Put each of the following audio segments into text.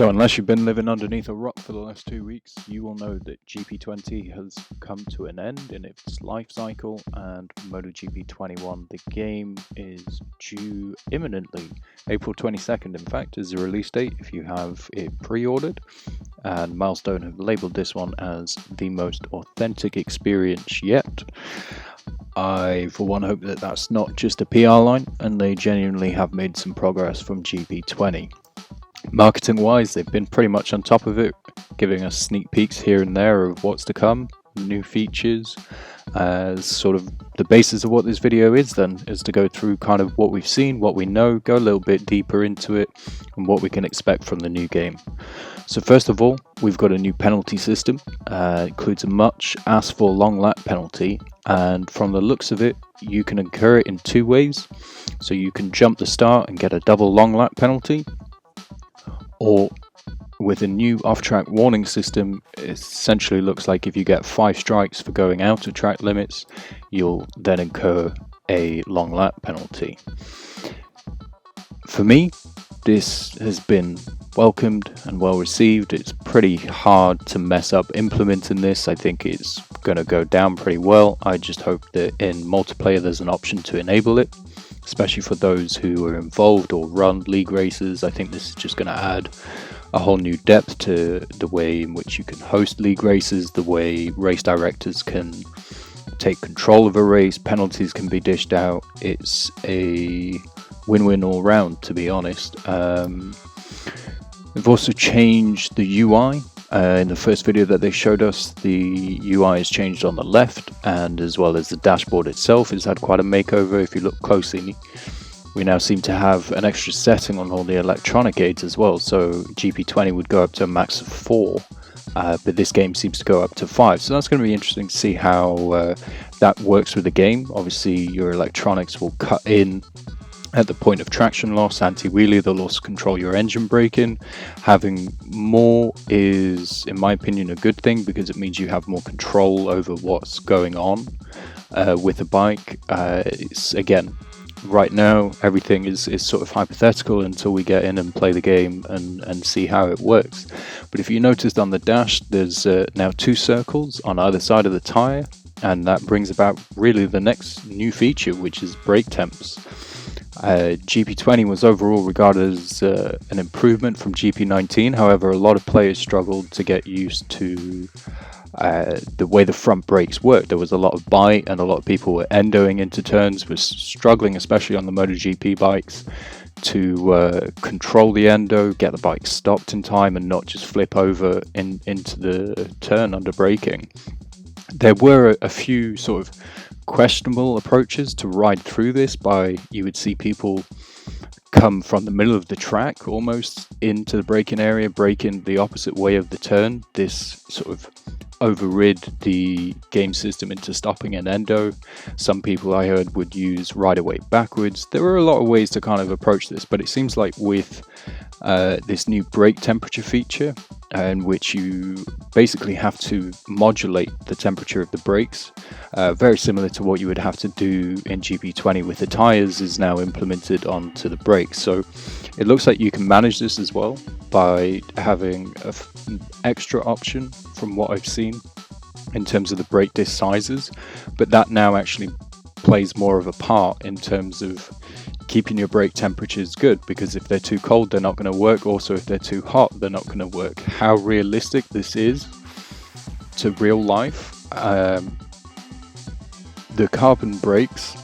So unless you've been living underneath a rock for the last 2 weeks, you will know that GP20 has come to an end in its life cycle, and MotoGP 21, the game, is due imminently. April 22nd, in fact, is the release date if you have it pre-ordered, and Milestone have labelled this one as the most authentic experience yet. I, for one, hope that that's not just a PR line, and they genuinely have made some progress from GP20. Marketing wise, they've been pretty much on top of it, giving us sneak peeks here and there of what's to come, new features. Sort of the basis of what this video is to go through kind of what we've seen, what we know, go a little bit deeper into it, and what we can expect from the new game. So first of all, we've got a new penalty system. It includes a much asked for long lap penalty, and from the looks of it, you can incur it in two ways. So you can jump the start and get a double long lap penalty, or with a new off-track warning system, it essentially looks like if you get 5 strikes for going out of track limits, you'll then incur a long lap penalty. For me, this has been welcomed and well received. It's pretty hard to mess up implementing this. I think it's going to go down pretty well. I just hope that in multiplayer there's an option to enable it, especially for those who are involved or run league races. I think this is just going to add a whole new depth to the way in which you can host league races, the way race directors can take control of a race, penalties can be dished out. It's a win-win all round, to be honest. They've also changed the UI. In the first video that they showed us, the UI has changed on the left, and as well as the dashboard itself has had quite a makeover. If you look closely, we now seem to have an extra setting on all the electronic aids as well. So GP20 would go up to a max of 4, but this game seems to go up to 5. So that's going to be interesting to see how that works with the game. Obviously, your electronics will cut in at the point of traction loss, anti-wheelie, they'll also control your engine braking. Having more is, in my opinion, a good thing, because it means you have more control over what's going on with the bike. It's, again, right now, everything is sort of hypothetical until we get in and play the game and see how it works. But if you noticed on the dash, there's now 2 circles on either side of the tyre, and that brings about really the next new feature, which is brake temps. GP20 was overall regarded as an improvement from GP19. However, a lot of players struggled to get used to the way the front brakes worked. There was a lot of bite, and a lot of people were endoing into turns, was struggling, especially on the MotoGP bikes, to control the endo, get the bike stopped in time, and not just flip over into the turn under braking. There were a few sort of questionable approaches to ride through this. You would see people come from the middle of the track almost into the braking area, braking the opposite way of the turn. This sort of overrid the game system into stopping an endo. Some people I heard would use right away backwards. There were a lot of ways to kind of approach this, but it seems like with this new brake temperature feature, in which you basically have to modulate the temperature of the brakes, very similar to what you would have to do in GP20 with the tires, is now implemented onto the brakes. So it looks like you can manage this as well by having an extra option from what I've seen in terms of the brake disc sizes, but that now actually plays more of a part in terms of keeping your brake temperatures good, because if they're too cold, they're not going to work. Also, if they're too hot, they're not going to work. How realistic this is to real life. The carbon brakes,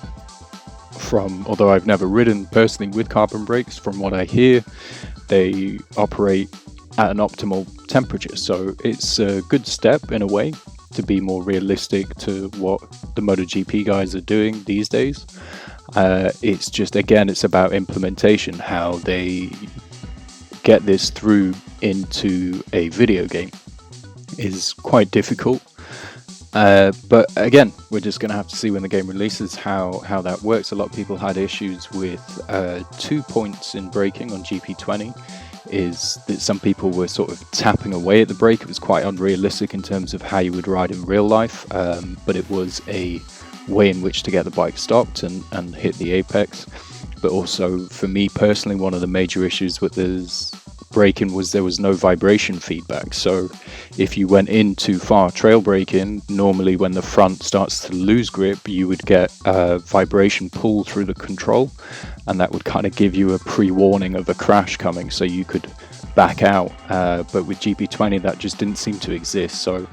although I've never ridden personally with carbon brakes, from what I hear, they operate at an optimal temperature. So it's a good step in a way to be more realistic to what the MotoGP guys are doing these days. It's just, again, it's about implementation, how they get this through into a video game is quite difficult. But again, we're just going to have to see when the game releases how that works. A lot of people had issues with 2 points in braking on GP20, is that some people were sort of tapping away at the brake. It was quite unrealistic in terms of how you would ride in real life, but it was a way in which to get the bike stopped and hit the apex. But also, for me personally, one of the major issues with this braking was there was no vibration feedback. So if you went in too far trail braking, normally when the front starts to lose grip, you would get a vibration pull through the control, and that would kind of give you a pre-warning of a crash coming, so you could back out. But with GP20, that just didn't seem to exist. So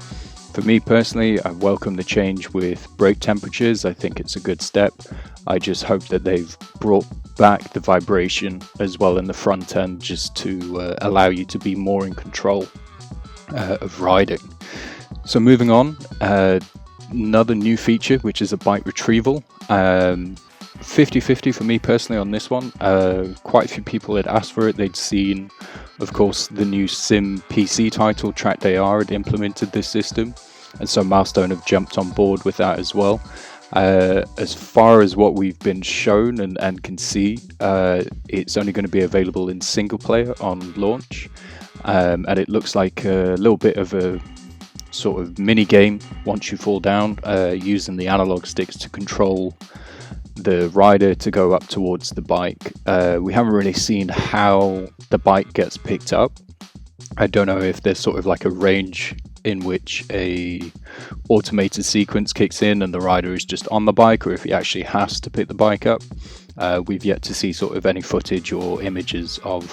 for me personally, I welcome the change with brake temperatures. I think it's a good step. I just hope that they've brought back the vibration as well in the front end, just to allow you to be more in control of riding. So moving on, another new feature, which is a bike retrieval. 50-50 for me personally on this one. Quite a few people had asked for it. They'd seen, of course, the new Sim PC title, Track Day R, had implemented this system, and so Milestone have jumped on board with that as well. As far as what we've been shown and can see, it's only going to be available in single player on launch, and it looks like a little bit of a sort of mini game once you fall down, using the analog sticks to control the rider to go up towards the bike. We haven't really seen how the bike gets picked up. I don't know if there's sort of like a range in which a automated sequence kicks in and the rider is just on the bike, or if he actually has to pick the bike up. We've yet to see sort of any footage or images of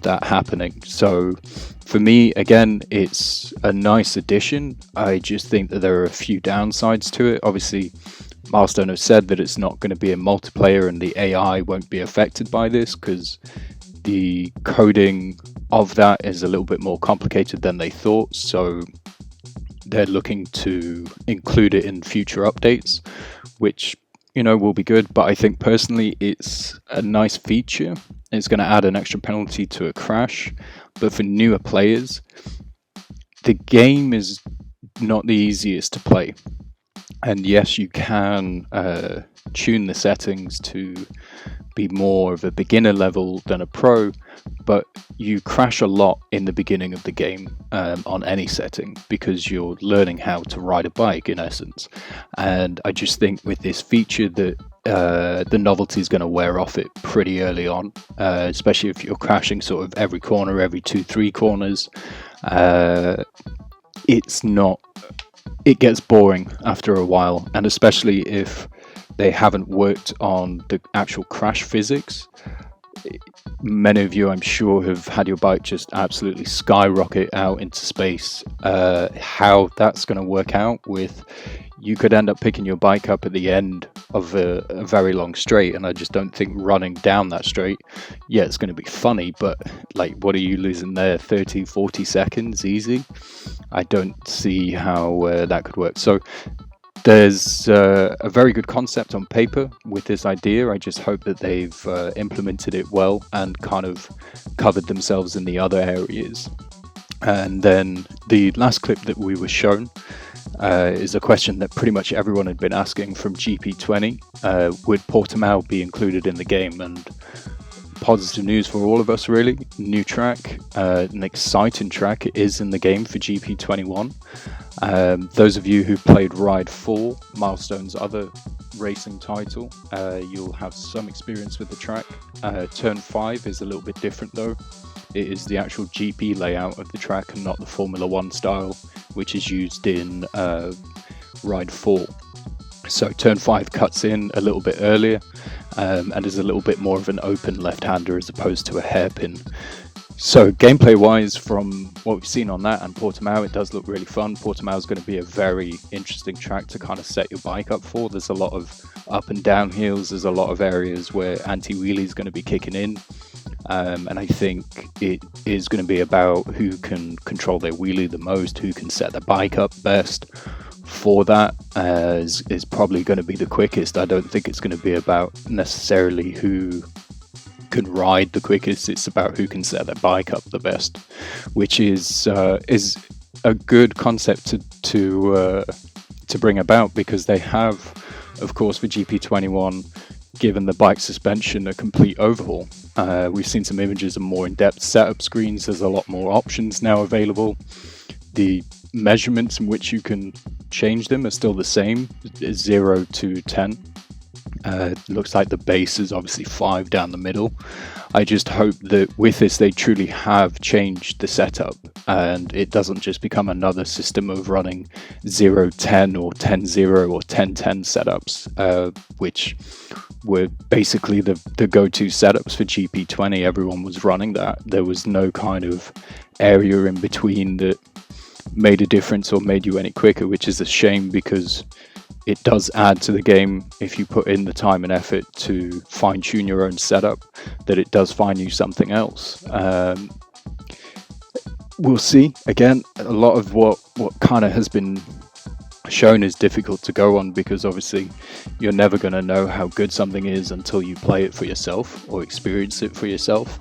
that happening. So for me, again, it's a nice addition. I just think that there are a few downsides to it. Obviously, Milestone have said that it's not going to be a multiplayer and the AI won't be affected by this, because the coding of that is a little bit more complicated than they thought. So they're looking to include it in future updates, which, you know, will be good. But I think personally it's a nice feature. It's going to add an extra penalty to a crash. But for newer players, the game is not the easiest to play. And yes, you can tune the settings to be more of a beginner level than a pro, but you crash a lot in the beginning of the game on any setting, because you're learning how to ride a bike in essence. And I just think with this feature that the novelty is going to wear off it pretty early on, especially if you're crashing sort of every corner, every 2-3 corners. It gets boring after a while, and especially if they haven't worked on the actual crash physics. Many of you, I'm sure, have had your bike just absolutely skyrocket out into space. How that's going to work out with, you could end up picking your bike up at the end of a very long straight, and I just don't think running down that straight, yeah, it's going to be funny, but like, what are you losing there? 30-40 seconds easy? I don't see how that could work. So there's a very good concept on paper with this idea. I just hope that they've implemented it well and kind of covered themselves in the other areas. And then the last clip that we were shown is a question that pretty much everyone had been asking from GP20. Would Portimao be included in the game? And positive news for all of us, really. New track, an exciting track. It is in the game for GP21. Those of you who played Ride 4, Milestone's other racing title, you'll have some experience with the track. Turn 5 is a little bit different though. It is the actual GP layout of the track and not the Formula 1 style, which is used in Ride 4. So Turn 5 cuts in a little bit earlier, and is a little bit more of an open left-hander as opposed to a hairpin. So gameplay-wise, from what we've seen on that and Portimao, it does look really fun. Portimao is going to be a very interesting track to kind of set your bike up for. There's a lot of up and down hills. There's a lot of areas where anti-wheelie is going to be kicking in. And I think it is going to be about who can control their wheelie the most, who can set the bike up best for that, is probably going to be the quickest. I don't think it's going to be about necessarily who can ride the quickest. It's about who can set their bike up the best, which is a good concept to bring about, because they have, of course, for GP21 given the bike suspension a complete overhaul. We've seen some images of more in-depth setup screens. There's a lot more options now available. The measurements in which you can change them are still the same, 0 to 10. Looks like the base is obviously 5 down the middle. I just hope that with this they truly have changed the setup and it doesn't just become another system of running 0-10 or 10-0 or 10-10 setups, which were basically the go-to setups for GP20. Everyone was running that. There was no kind of area in between that made a difference or made you any quicker, which is a shame because it does add to the game if you put in the time and effort to fine-tune your own setup, that it does find you something else. We'll see. Again, a lot of what kind of has been shown is difficult to go on because obviously you're never going to know how good something is until you play it for yourself or experience it for yourself.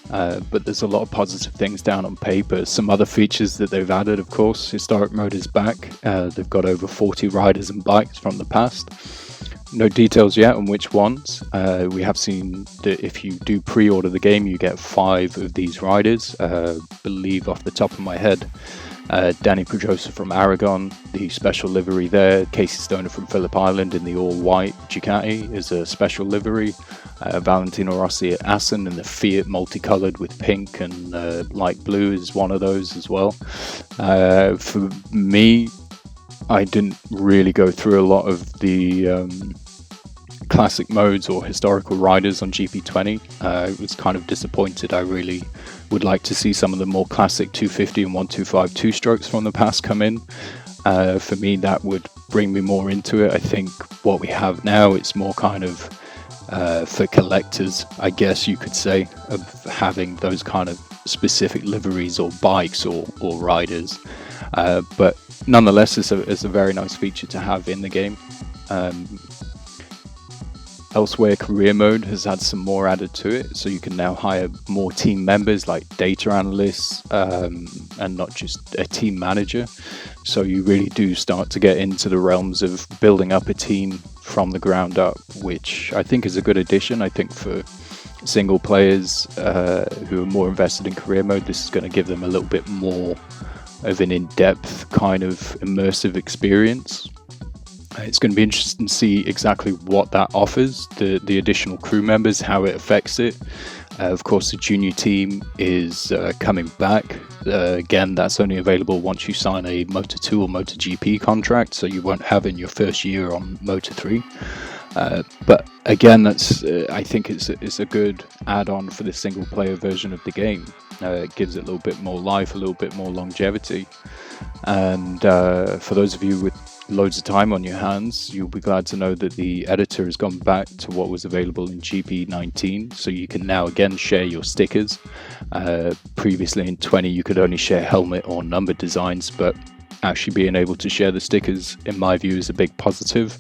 But there's a lot of positive things down on paper. Some other features that they've added, of course, historic mode is back. They've got over 40 riders and bikes from the past. No details yet on which ones. We have seen that if you do pre-order the game, you get 5 of these riders. Believe off the top of my head, Danny Pedrosa from Aragon, the special livery there. Casey Stoner from Phillip Island in the all-white Ducati is a special livery. Valentino Rossi at Assen in the Fiat multicolored with pink and light blue is one of those as well. For me, I didn't really go through a lot of the classic modes or historical riders on GP20. I was kind of disappointed. I really would like to see some of the more classic 250 and 125 two-strokes from the past come in. For me, that would bring me more into it. I think what we have now, it's more kind of for collectors, I guess you could say, of having those kind of specific liveries or bikes or riders. But nonetheless, it's a very nice feature to have in the game. Elsewhere, career mode has had some more added to it, so you can now hire more team members like data analysts and not just a team manager. So you really do start to get into the realms of building up a team from the ground up, which I think is a good addition. I think for single players who are more invested in career mode, this is going to give them a little bit more of an in-depth kind of immersive experience. It's going to be interesting to see exactly what that offers, the additional crew members, how it affects it. Of course, the junior team is coming back. Again, that's only available once you sign a Moto2 or MotoGP contract, so you won't have it in your first year on Moto3. But again, that's I think it's a good add-on for the single-player version of the game. It gives it a little bit more life, a little bit more longevity. And for those of you with loads of time on your hands, you'll be glad to know that the editor has gone back to what was available in GP19, so you can now again share your stickers. Previously in 20 you could only share helmet or number designs, but actually being able to share the stickers, in my view, is a big positive.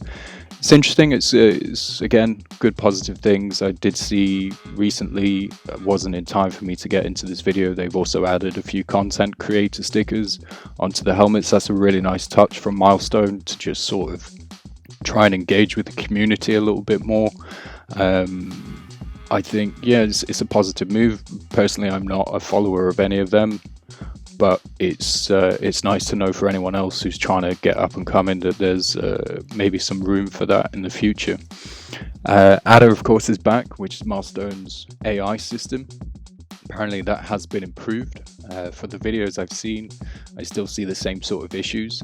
It's interesting. It's again good positive things. I did see recently, it wasn't in time for me to get into this video, they've also added a few content creator stickers onto the helmets. That's a really nice touch from Milestone to just sort of try and engage with the community a little bit more. I think, yeah, it's a positive move. Personally, I'm not a follower of any of them, but it's nice to know for anyone else who's trying to get up and coming that there's maybe some room for that in the future. Ada, of course, is back, which is Milestone's AI system. Apparently that has been improved. For the videos I've seen, I still see the same sort of issues.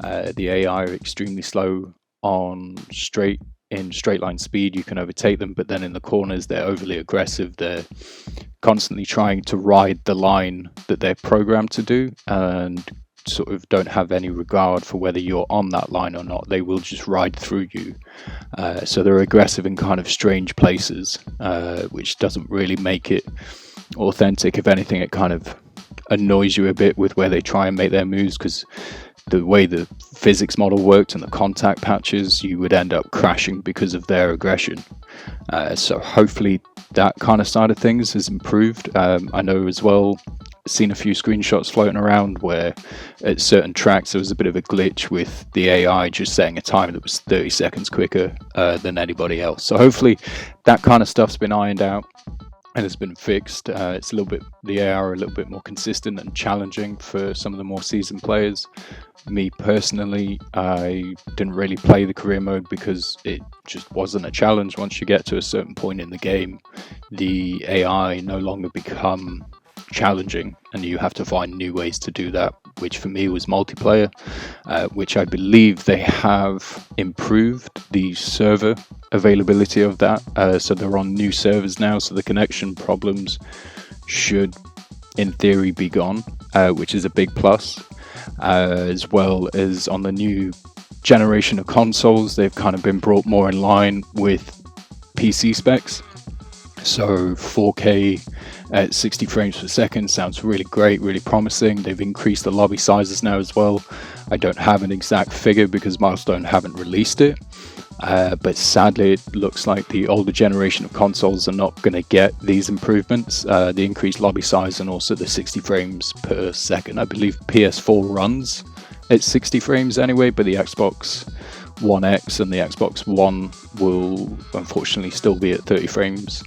The AI are extremely slow on straight line speed. You can overtake them, but then in the corners they're overly aggressive. They're constantly trying to ride the line that they're programmed to do and sort of don't have any regard for whether you're on that line or not. They will just ride through you. So they're aggressive in kind of strange places, which doesn't really make it authentic. If anything, it kind of annoys you a bit with where they try and make their moves, because the way the physics model worked and the contact patches, you would end up crashing because of their aggression. So hopefully that kind of side of things has improved. I know as well, seen a few screenshots floating around where at certain tracks there was a bit of a glitch with the AI just setting a time that was 30 seconds quicker than anybody else. So hopefully that kind of stuff's been ironed out. and it's been fixed. It's a little bit, the AI are a little bit more consistent and challenging for some of the more seasoned players. Me personally, I didn't really play the career mode because it just wasn't a challenge. Once you get to a certain point in the game, the AI no longer become challenging, and you have to find new ways to do that, which for me was multiplayer, which I believe they have improved the server availability of that, so they're on new servers now, so the connection problems should in theory be gone, which is a big plus. As well as on the new generation of consoles, they've kind of been brought more in line with PC specs. So 4K at 60 frames per second sounds really great, really promising. They've increased the lobby sizes now as well. I don't have an exact figure because Milestone haven't released it, but sadly it looks like the older generation of consoles are not going to get these improvements, the increased lobby size and also the 60 frames per second. I believe PS4 runs at 60 frames anyway, but the Xbox One X and the Xbox One will unfortunately still be at 30 frames.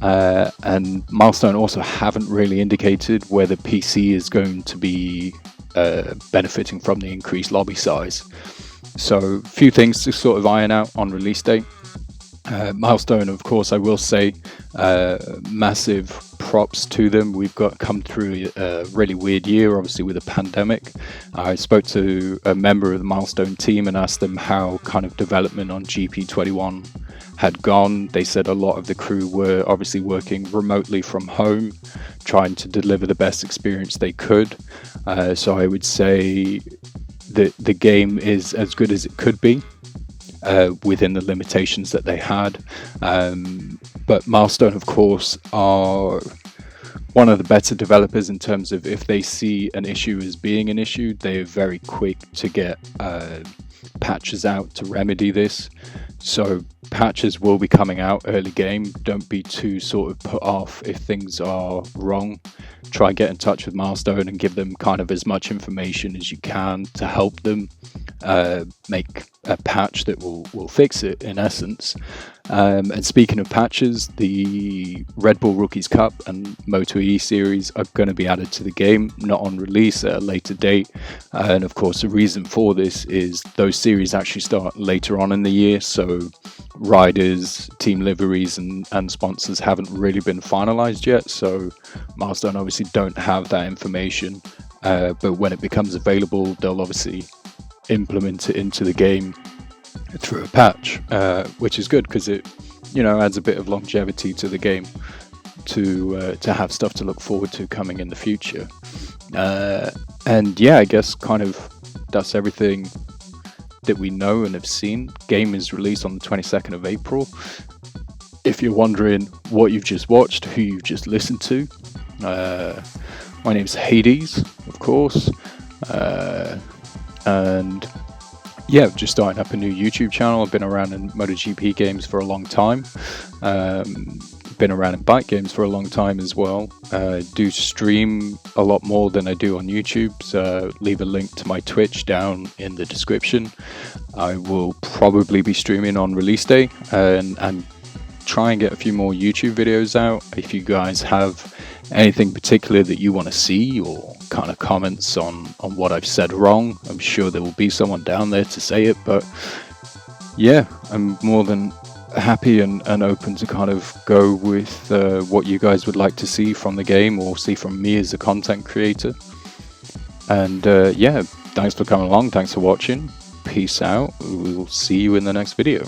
And Milestone also haven't really indicated whether PC is going to be benefiting from the increased lobby size. So a few things to sort of iron out on release day. Milestone, of course, I will say, massive props to them. We've come through a really weird year, obviously with a pandemic. I spoke to a member of the Milestone team and asked them how kind of development on GP21 had gone. They said a lot of the crew were obviously working remotely from home, trying to deliver the best experience they could. So I would say that the game is as good as it could be, within the limitations that they had. But Milestone, of course, are one of the better developers in terms of if they see an issue as being an issue, they're very quick to get patches out to remedy this. So patches will be coming out early game. Don't be too sort of put off if things are wrong. Try and get in touch with Milestone and give them kind of as much information as you can to help them make a patch that will fix it, in essence. And speaking of patches, the Red Bull Rookies Cup and MotoGP series are going to be added to the game, not on release, at a later date. And of course, the reason for this is those series actually start later on in the year, so riders, team liveries and sponsors haven't really been finalized yet, so Milestone obviously don't have that information, but when it becomes available, they'll obviously implement it into the game through a patch, which is good because it, adds a bit of longevity to the game to have stuff to look forward to coming in the future. And yeah, I guess kind of that's everything that we know and have seen. Game is released on the 22nd of April. If you're wondering what you've just watched, who you've just listened to, my name's Hades, of course, and yeah, just starting up a new YouTube channel. I've been around in MotoGP games for a long time, been around in bike games for a long time as well. Do stream a lot more than I do on YouTube, so leave a link to my Twitch down in the description. I will probably be streaming on release day and try and get a few more YouTube videos out. If you guys have anything particular that you want to see or kind of comments on what I've said wrong, I'm sure there will be someone down there to say it, but yeah, I'm more than happy and open to kind of go with what you guys would like to see from the game or see from me as a content creator. And yeah, thanks for coming along, thanks for watching, peace out, we'll see you in the next video.